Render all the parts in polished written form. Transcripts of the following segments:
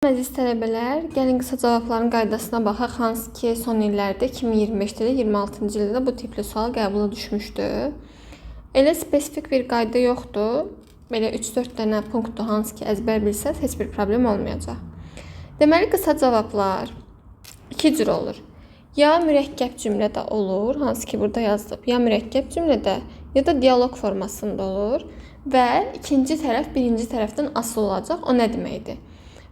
Əziz tələbələr, gəlin qısa cavabların qaydasına baxaq, hansı ki son illərdə 2025-də də 26-cı ildə bu tipli sual qəbula düşmüşdü. Elə spesifik bir qayda yoxdur. Belə 3-4 dənə punktdur, hansı ki əzbər bilsəz heç bir problem olmayacaq. Deməli, qısa cavablar iki cür olur. Ya mürəkkəb cümlədə olur, hansı ki burada yazılıb, ya mürəkkəb cümlədə, ya da dialoq formasında olur və ikinci tərəf birinci tərəfdən asılı olacaq. O nə deməkdir?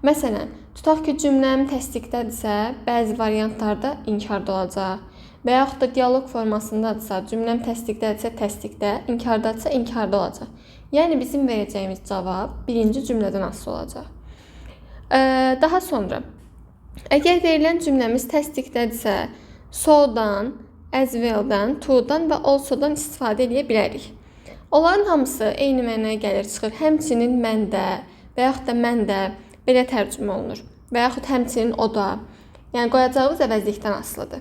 Məsələn, tutaq ki, cümləm təsdiqdədirsə, bəzi variantlarda inkarda olacaq. Və yaxud da dialoq formasındadırsa, cümləm təsdiqdədirsə, təsdiqdə, inkardadırsa, inkarda olacaq. Yəni, bizim verəcəyimiz cavab birinci cümlədən asılı olacaq. Daha sonra, əgər verilən cümləmiz təsdiqdədirsə, so-dan, as well-dan, to-dan və also-dan istifadə edə bilərik. Onların hamısı eyni mənaya gəlir, çıxır. Həmçinin məndə və yaxud da məndə belə tərcümə olunur. Və yaxud həmçinin o da. Yəni, qoyacağımız əvəzlikdən asılıdır.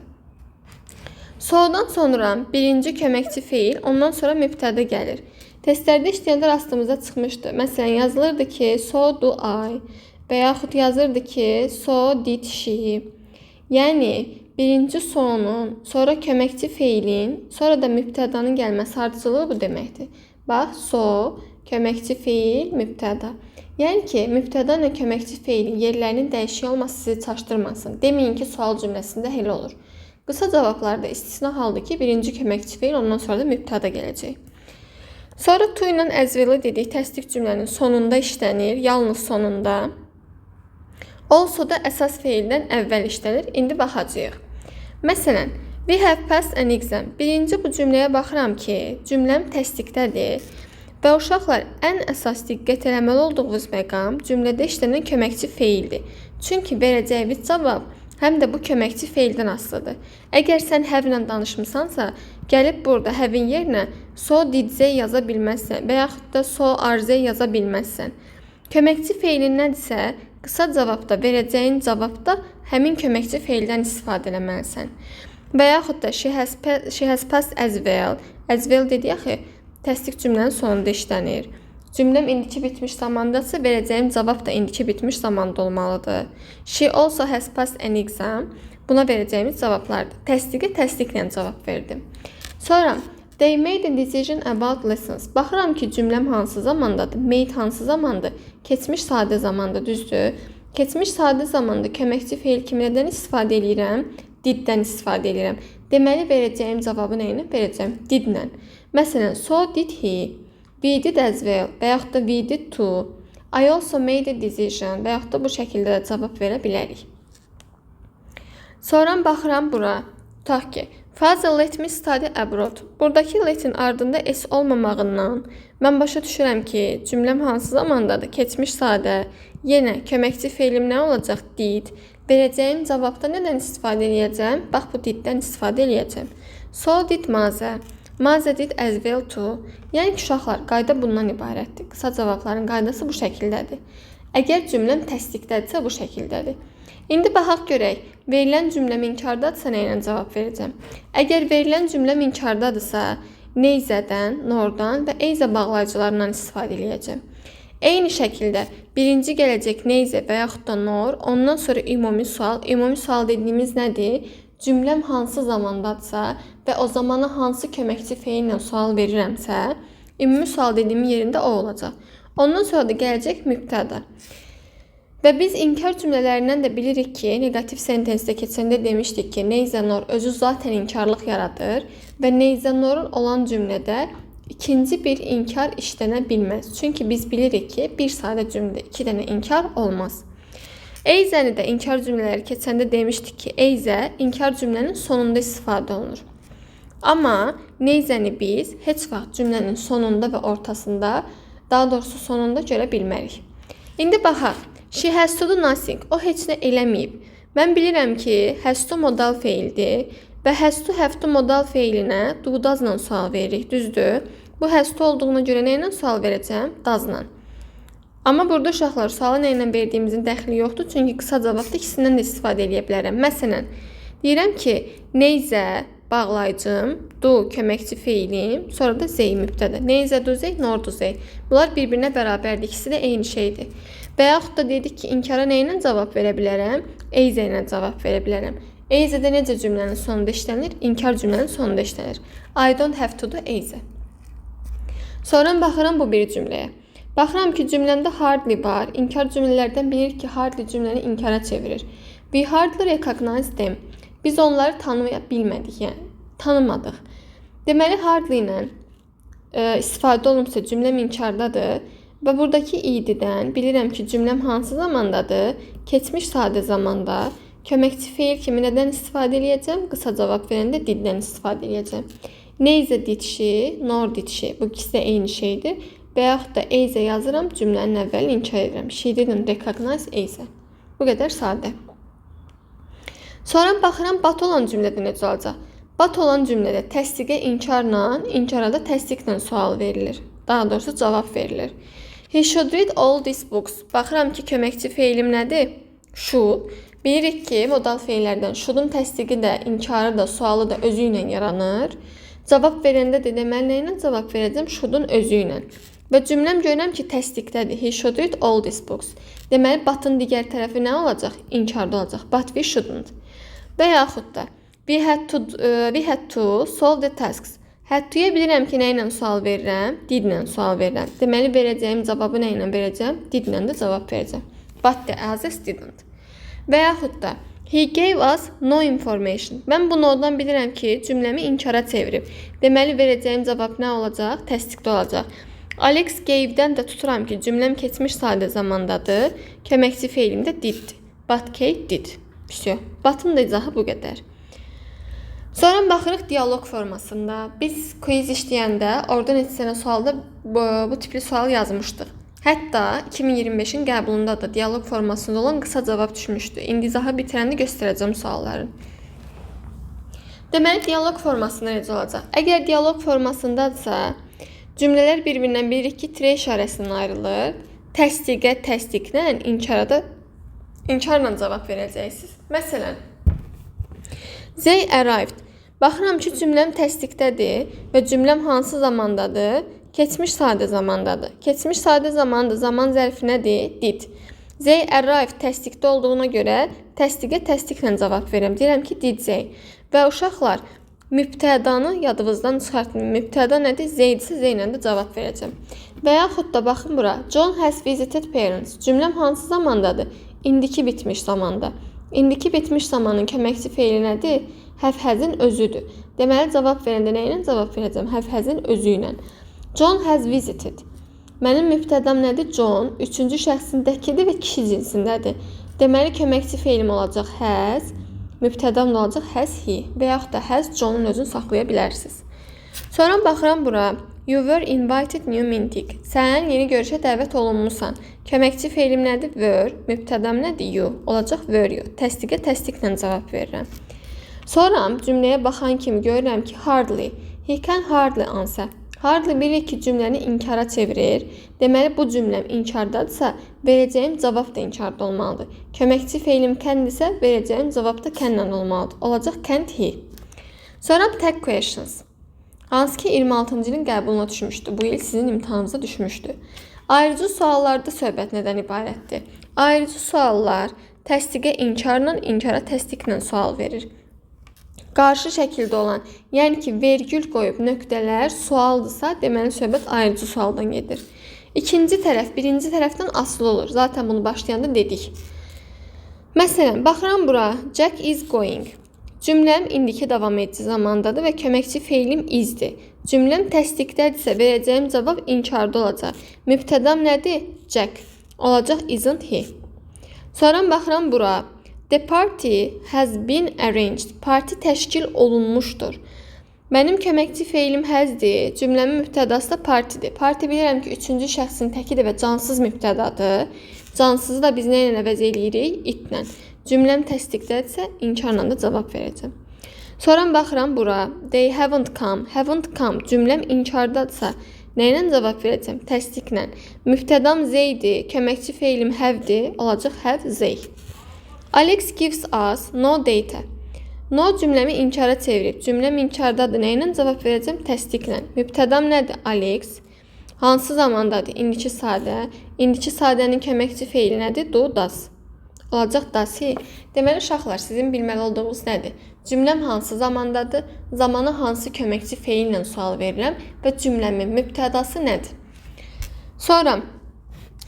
So-dan sonra birinci köməkçi feil, ondan sonra mübtədə gəlir. Testlərdə işləyəndə rastımıza çıxmışdı. Məsələn, yazılırdı ki, so do I və yaxud yazırdı ki, so did she. Yəni, birinci sonun, sonra köməkçi feilin, sonra da mübtədanın gəlməsi ardıcılığı bu deməkdir. Bax, so, köməkçi feil, mübtəda. Yəni ki, mübtəda ilə köməkçi feilin yerlərinin dəyişik olması sizi çaşdırmasın. Deməyin ki, sual cümləsində elə olur. Qısa cavablarda istisna haldır ki, birinci köməkçi feil, ondan sonra da mübtəda gələcək. Sonra to ilə as well dedik, təsdiq cümlənin sonunda işlənir, yalnız sonunda. Also da əsas feildən əvvəl işlənir. İndi baxacağıq. Məsələn, we have passed an exam. Birinci bu cümləyə baxıram ki, cümləm təsdiqdədir. Və uşaqlar, ən əsas diqqət eləməli olduğunuz məqam cümlədə işlənən köməkçi feildir. Çünki verəcəyiniz cavab həm də bu köməkçi feildən asılıdır. Əgər sən have-lə danışmısansa, gəlib burada have-in yerinə so did-zey yaza bilməzsən və yaxud da so are-zey yaza bilməzsən. Köməkçi feilin nədirsə, qısa cavabda verəcəyin cavabda həmin köməkçi feildən istifadə eləməlisən. Və yaxud da she has passed as well. As well dedik axı, təsdiq cümlənin sonunda işlənir. Cümləm indiki bitmiş zamandadsa, verəcəyim cavab da indiki bitmiş zamanda olmalıdır. She also has passed an exam. Buna verəcəyimiz cavablardır. Təsdiqə təsdiqlə cavab verdim. Sonra, they made a decision about lessons. Baxıram ki, cümləm hansı zamandadır? Made hansı zamandır? Keçmiş sadə zamanda, düzdür? Keçmiş sadə zamanda köməkçi feil kimlədən istifadə edirəm? Did-dən istifadə edirəm. Deməli, verəcəyim cavabı nə ilə verəcəm? Did-lə. Məsələn, so did he, we did as well və yaxud da we did too. I also made a decision və yaxud da bu şəkildə də cavab verə bilərik. Sonra baxıram bura. Tutaq ki, Father let me study abroad. Buradakı let'in ardında s olmamağından mən başa düşürəm ki, cümləm hansı zamandadır? Keçmiş sadə. Yenə köməkçi feilim nə olacaq? Did. Verəcəyim cavabda nədən istifadə edəcəm? Bax, bu diddən istifadə edəcəm. So did Maze. Maze did as well too. Yəni ki, uşaqlar, qayda bundan ibarətdir. Qısa cavabların qaydası bu şəkildədir. Əgər cümləm təsdiqdədirsə, bu şəkildədir. İndi baxaq görək, verilən cümləm inkardadırsa nə ilə cavab verəcəm? Əgər verilən cümləm inkardadırsa, neyzədən, nordan və eyzə bağlayıcılarından istifadə edəcəm. Eyni şəkildə birinci gələcək neyzə və yaxud da nor, ondan sonra ümumi sual. Ümumi sual dediyimiz nədir? Cümləm hansı zamandadırsa və o zamana hansı köməkçi feillə sual verirəmsə, ümumi sual dediyimin yerində o olacaq. Ondan sonra da gələcək mübtəda. Və biz inkar cümlələrindən də bilirik ki, negativ sentensdə keçəndə demişdik ki, neyzə nor özü zaten inkarlıq yaradır və neyzə norun olan cümlədə ikinci bir inkar işlənə bilməz. Çünki biz bilirik ki, bir sadə cümlədə iki dənə inkar olmaz. Eyzəni də inkar cümlələri keçəndə demişdik ki, eyzə inkar cümlənin sonunda istifadə olunur. Amma neyzəni biz heç vaxt cümlənin sonunda və ortasında, daha doğrusu sonunda görə bilmərik. İndi baxaq. She has to do nothing. O heç nə eləməyib. Mən bilirəm ki, has to modal feildir və has to have to modal feilinə do doesla sual veririk, düzdür? Bu has to olduğuna görə nə ilə sual verəcəm? Doesla. Amma burada uşaqlar, sualı nə ilə verdiyimizin dəxli yoxdur, çünki qısa cavabda ikisindən də istifadə edə bilərəm. Məsələn, deyirəm ki, neyzə bağlayıcım, do köməkçi feilim, sonra da zey mübtədə. Neyzə do zey, nor do zey. Bunlar bir-birinə bərabərdir, ikisi də eyni şeydir. Və yaxud da dedik ki, inkara nə ilə cavab verə bilərəm? Eyza ilə cavab verə bilərəm. Eyza'da necə cümlənin sonunda işlənir? İnkar cümlənin sonunda işlənir. I don't have to do Eyza. Sonra baxıram bu bir cümləyə. Baxıram ki, cümləmdə hardly var. İnkar cümlələrdən bilirik ki, hardly cümləni inkara çevirir. We hardly recognize them. Biz onları tanıya bilmədik, yəni tanımadıq. Deməli, hardly ilə istifadə olunsa cümləm inkardadır. Və buradakı iddən bilirəm ki, cümləm hansı zamandadır? Keçmiş sadə zamanda. Köməkçi feil kimi nədən istifadə edəcəm? Qısa cavab verəndə diddən istifadə edəcəm. Neither did she, nor did she. Bu ikisi də eyni şeydir. Və yaxud da Eyza yazıram, cümlənin əvvəlini inkar edirəm. She didn't recognize Eyza. Bu qədər sadə. Sonra baxıram, but olan cümlədə necə olacaq? But olan cümlədə təsdiqə inkarla, inkara da təsdiqlə sual verilir. Daha doğrusu cavab verilir. He should read all these books. Baxıram ki, köməkçi feilim nədir? Should. Bilirik ki, modal feillərdən should'un təsdiqi də, inkarı da, sualı da özü ilə yaranır. Cavab verəndə də deməli nə ilə cavab verəcəm? Should'un özü ilə. Və cümləm görürəm ki, təsdiqdədir. He should read all these books. Deməli, but'ın digər tərəfi nə olacaq? İnkarda olacaq. But we shouldn't. Və yaxud da we had to solve the tasks. Had to'ya bilirəm ki, nə ilə sual verirəm? Did ilə sual verirəm. Deməli, verəcəyim cavabı nə ilə verəcəm? Did ilə də cavab verəcəm. But the others didn't. Və yaxud da he gave us no information. Mən bu no'dan bilirəm ki, cümləmi inkara çevirib. Deməli, verəcəyim cavab nə olacaq? Təsdiqdə olacaq. Alex gave'dən də tuturam ki, cümləm keçmiş sadə zamandadır. Köməkçi feilim də diddir. But Kate did. But'ın da izahı bu qədər. Sonra baxırıq dialoq formasında. Biz quiz işləyəndə orada neçə sualda bu tipli sual yazmışdıq. Hətta 2025-in qəbulunda da dialoq formasında olan qısa cavab düşmüşdü. İndi izahı bitirəndə göstərəcəm sualların. Deməli, dialoq formasında necə olacaq? Əgər dialoq formasındadsa, cümlələr bir-birindən bilirik ki, tire işarəsindən ayrılır. Təsdiqə, təsdiqlə, inkarla cavab verəcəksiniz. Məsələn, they arrived. Baxıram ki, cümləm təsdiqdədir və cümləm hansı zamandadır? Keçmiş sadə zamandadır. Keçmiş sadə zamanda zaman zərfi nədir? Did. They arrived təsdiqdə olduğuna görə təsdiqə təsdiqlə cavab verirəm. Deyirəm ki, did they. Və uşaqlar, mübtədanı yadınızdan çıxartmayın. Mübtəda nədir? Zeydirsə, zeynlə də cavab verəcəm. Və yaxud da baxın bura. John has visited parents. Cümləm hansı zamandadır? İndiki bitmiş zamanda. İndiki bitmiş zamanın köməkçi feili nədir? Have has'in özüdür. Deməli, cavab verəndə nə ilə cavab verəcəm? Have has'in özü ilə. John has visited. Mənim mübtədam nədir? John. Üçüncü şəxsindəkidir və kişi cinsindədir. Deməli, köməkçi feilim olacaq has. Mübtədam da olacaq has he. Və yaxud da has John'un özünü saxlaya bilərsiniz. Sonra baxıram bura. You were invited new meeting. Sən yeni görüşə dəvət olunmusan. Köməkçi feilim nədir? Were. Mübtədam nədir? You. Olacaq were you. Təsdiqə təsdiqlə cavab verirəm. Sonra cümləyə baxan kimi görürəm ki, hardly. He can hardly answer. Hardly bilirik ki, cümləni inkara çevirir. Deməli, bu cümləm inkardadırsa, verəcəyim cavab da inkarda olmalıdır. Köməkçi feilim kəndirsə, verəcəyim cavab da kənlə olmalıdır. Olacaq can't he. Sonra tag questions. Hansı ki, 26-cı ilin qəbuluna düşmüşdü. Bu il sizin imtahanınıza düşmüşdü. Ayrıcı suallarda söhbət nədən ibarətdir? Ayrıcı suallar təsdiqə inkarla, inkara təsdiqlə sual verir. Qarşı şəkildə olan, yəni ki, vergül qoyub nöqtələr sualdırsa, deməli söhbət ayrıcı sualdan gedir. İkinci tərəf, birinci tərəfdən asılı olur. Zaten bunu başlayanda dedik. Məsələn, baxıram bura. Jack is going. Cümləm indiki davam edici zamandadır və köməkçi feilim isdir. Cümləm təsdiqdədirsə, verəcəyim cavab inkarda olacaq. Mübtədam nədir? Jack. Olacaq isn't he. Sonra baxıram bura. The party has been arranged. Parti təşkil olunmuşdur. Mənim köməkçi feilim hasdir. Cümləmin mübtədası da partidir. Parti bilirəm ki, üçüncü şəxsin təkidir və cansız mübtədadır. Cansızı da biz nə ilə əvəz eləyirik? Itlə. Cümləm təsdiqdədirsə, inkarla da cavab verəcəm. Sonra baxıram bura. They haven't come. Haven't come. Cümləm inkardadırsa, nə ilə cavab verəcəm? Təsdiqlə. Mübtədam zeydir. Köməkçi feilim have'dir. Olacaq have zey. Alex gives us no data. No cümləmi inkara çevirib. Cümləm inkardadır. Nə ilə cavab verəcəm? Təsdiqlə. Mübtədam nədir? Alex. Hansı zamandadır? İndiki sadə. İndiki sadənin köməkçi feili nədir? Do, does. Olacaq does-i. Deməli uşaqlar, sizin bilməli olduğunuz nədir? Cümləm hansı zamandadır? Zamanı hansı köməkçi feillə sual verirəm və cümləmin mübtədası nədir? Sonra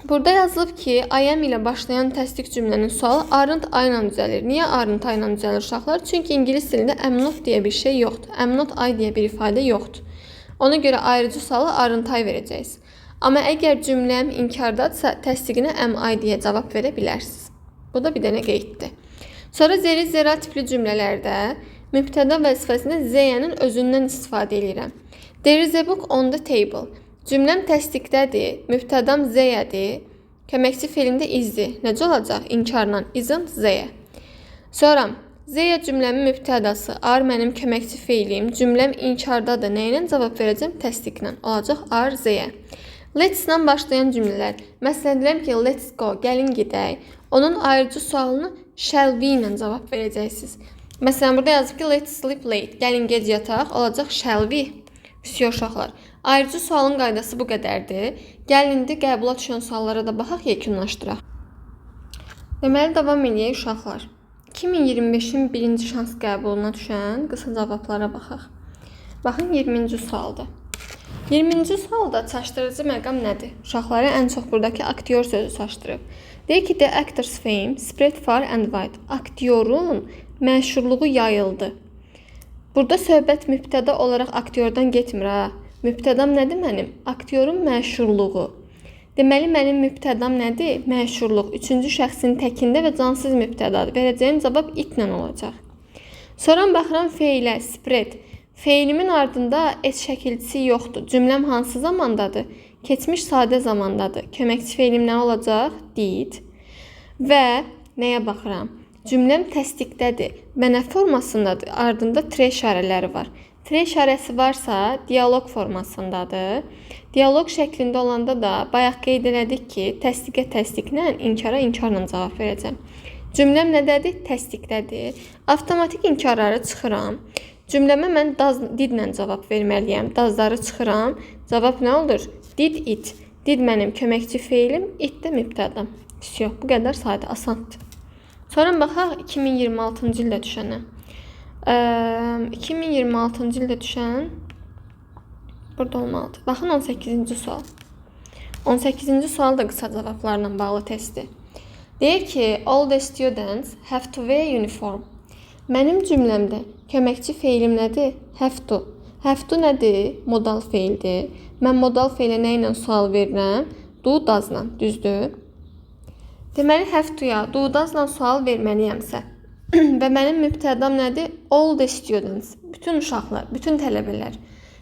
burada yazılıb ki, I am ilə başlayan təsdiq cümlənin sualı aren't I ilə düzəlir. Niyə aren't I ilə düzəlir uşaqlar? Çünki ingilis dilində am not deyə bir şey yoxdur. Am not I deyə bir ifadə yoxdur. Ona görə ayrıcı sualı aren't I verəcəyiz. Amma əgər cümləm inkardadsa, təsdiqinə am I deyə cavab verə bilərsiniz. Bu da bir dənə qeyddir. Sonra zeri zera tipli cümlələrdə mübtəda vəzifəsində zəyənin özündən istifadə edirəm. There is a book on the table. Cümləm təsdiqdədir, mübtədam zəyədir, köməkçi feilində izdir. Necə olacaq? İnkarla isn't zəyə. Sonra zəyə cümləmin mübtədası, are mənim köməkçi feilim, cümləm inkardadır. Nə ilə cavab verəcəm? Təsdiqlə. Olacaq are zəyə. Let's-la başlayan cümlələr. Məsələn, deyirəm ki, let's go, gəlin gedək. Onun ayrıcı sualını shall we ilə cavab verəcəksiniz. Məsələn, burada yazıb ki, let's sleep late, gəlin gec yataq, olacaq shall we. Üstü uşaqlar. Ayrıcı sualın qaydası bu qədərdir. Gəlin indi qəbula düşən suallara da baxaq, yekunlaşdıraq. Deməli, davam edək uşaqlar. 2025-in birinci şans qəbuluna düşən qısa cavablara baxaq. Baxın, 20-ci sualda. 20-ci sualda çaşdırıcı məqam nədir? Uşaqları ən çox buradakı aktyor sözü çaşdırıb. Deyək ki, the actor's fame spread far and wide. Aktyorun məşhurluğu yayıldı. Burada söhbət mübtəda olaraq aktyordan getmir ha. Mübtədam nədir mənim? Aktyorun məşhurluğu. Deməli, mənim mübtədam nədir? Məşhurluq. Üçüncü şəxsin təkində və cansız mübtədadır. Verəcəyim cavab itlə olacaq. Sonra baxıram feilə, spread. Feilimin ardında s şəkilçisi yoxdur. Cümləm hansı zamandadır? Keçmiş sadə zamandadır. Köməkçi feilim nə olacaq? Did. Və nəyə baxıram? Cümləm təsdiqdədir. Mənə formasındadır. Ardında tre işarələri var. Tre işarəsi varsa dialoq formasındadır. Dialoq şəklində olanda da bayaq qeyd elədik ki, təsdiqə təsdiqlə, inkara inkarla cavab verəcəm. Cümləm nədədir? Təsdiqdədir. Avtomatik inkarları çıxıram. Cümləmə mən didlə cavab verməliyəm. Dazları çıxıram. Cavab nə olur? Did it. Did mənim köməkçi feilim, it də mübtədam. Yox, bu qədər sadə, asandır. Sonra baxaq 2026-cı ildə düşənə. 2026-cı ildə düşən burada olmalıdır. Baxın 18-ci sual. 18-ci sual da qısa cavablarla bağlı testdir. Deyir ki, all the students have to wear uniform. Mənim cümləmdə köməkçi feilim nədir? Have to. Have to nədir? Modal feildir. Mən modal feilə nə ilə sual verirəm? Do, does-la. Düzdür? Deməli, have to-ya do, does-la sual verməliyəmsə və mənim mübtədam nədir? All the students. Bütün uşaqlar, bütün tələbələr.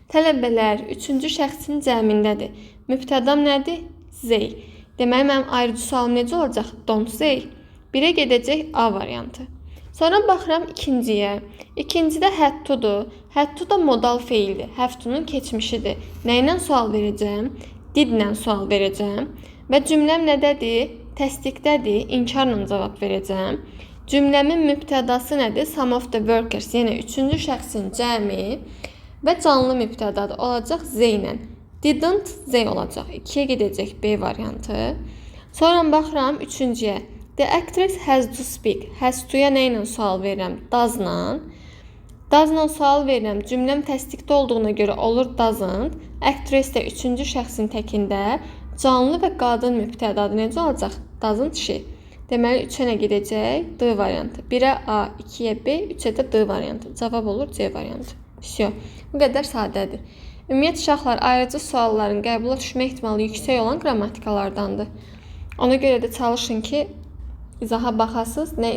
Tələbələr üçüncü şəxsin cəmindədir. Mübtədam nədir? They. Deməli, mənim ayrıcı sualım necə olacaq? Don't they. Birə gedəcək A variantı. Sonra baxıram ikinciyə. İkincidə had to-dur. Had to da modal feildir. Have to-nun keçmişidir. Nə ilə sual verəcəm? Did-lə sual verəcəm. Və cümləm nədədir? Təsdiqdədir. İnkarla cavab verəcəm. Cümləmin mübtədası nədir? Some of the workers. Yəni, üçüncü şəxsin cəmi və canlı mübtədadır. Olacaq Z ilə. Didn't Z olacaq. 2-yə gedəcək B variantı. Sonra baxıram üçüncüyə. The actress has to speak. Has to-ya nə ilə sual verirəm? Does-la. Does-la sual verirəm. Cümləm təsdiqdə olduğuna görə olur doesn't. Actress də üçüncü şəxsin təkində canlı və qadın mübtədadır. Necə olacaq? Doesn't she. Deməli, 3-ə nə gedəcək? D variantı. 1-ə A, 2-yə B, 3-ə də D variantı. Cavab olur C variantı. Bu qədər sadədir. Ümumiyyət, uşaqlar, ayrıcı sualların qəbula düşmə ehtimalı yüksək olan qrammatikalardandır. Ona görə də çalışın ki, izaha baxasınız, nə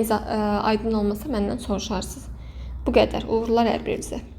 aydın olmasa məndən soruşarsınız. Bu qədər. Uğurlar hər birinizə.